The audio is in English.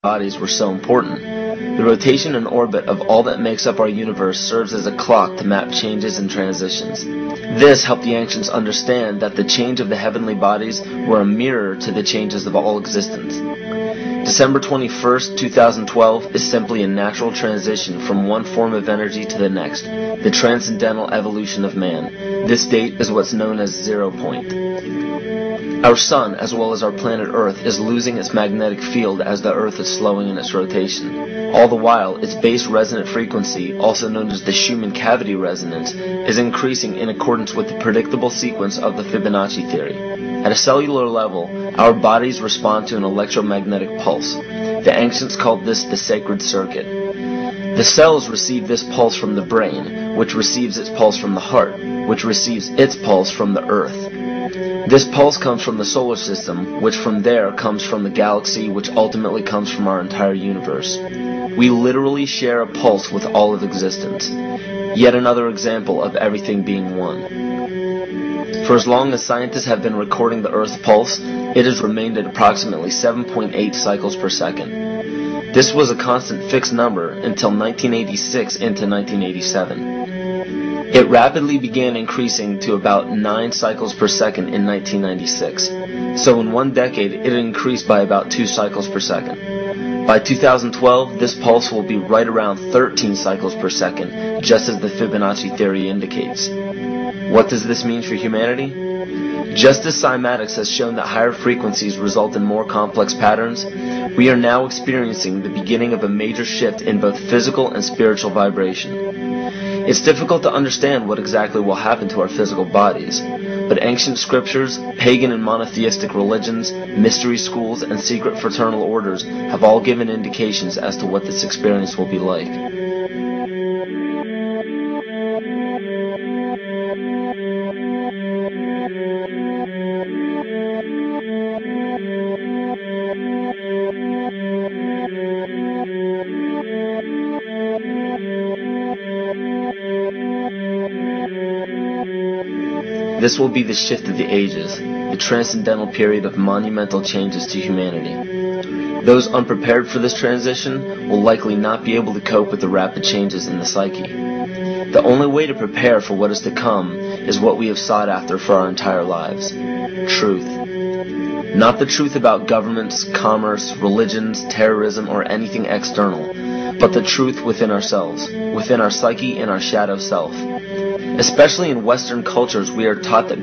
bodies were so important. The rotation and orbit of all that makes up our universe serves as a clock to map changes and transitions. This helped the ancients understand that the change of the heavenly bodies were a mirror to the changes of all existence. December 21st, 2012 is simply a natural transition from one form of energy to the next, the transcendental evolution of man. This date is what's known as 0 point. Our sun, as well as our planet Earth, is losing its magnetic field as the Earth is slowing in its rotation. All the while, its base resonant frequency, also known as the Schumann cavity resonance, is increasing in accordance with the predictable sequence of the Fibonacci theory. At a cellular level, our bodies respond to an electromagnetic pulse. The ancients called this the sacred circuit. The cells receive this pulse from the brain, which receives its pulse from the heart, which receives its pulse from the Earth. This pulse comes from the solar system, which from there comes from the galaxy, which ultimately comes from our entire universe. We literally share a pulse with all of existence. Yet another example of everything being one. For as long as scientists have been recording the Earth's pulse, it has remained at approximately 7.8 cycles per second. This was a constant fixed number until 1986 into 1987. It rapidly began increasing to about 9 cycles per second in 1996. So in one decade, it increased by about 2 cycles per second. By 2012, this pulse will be right around 13 cycles per second, just as the Fibonacci theory indicates. What does this mean for humanity? Just as cymatics has shown that higher frequencies result in more complex patterns, we are now experiencing the beginning of a major shift in both physical and spiritual vibration. It's difficult to understand what exactly will happen to our physical bodies, but ancient scriptures, pagan and monotheistic religions, mystery schools, and secret fraternal orders have all given indications as to what this experience will be like. This will be the shift of the ages, the transcendental period of monumental changes to humanity. Those unprepared for this transition will likely not be able to cope with the rapid changes in the psyche. The only way to prepare for what is to come is what we have sought after for our entire lives: truth. Not the truth about governments, commerce, religions, terrorism, or anything external, but the truth within ourselves, within our psyche and our shadow self. Especially in Western cultures, we are taught that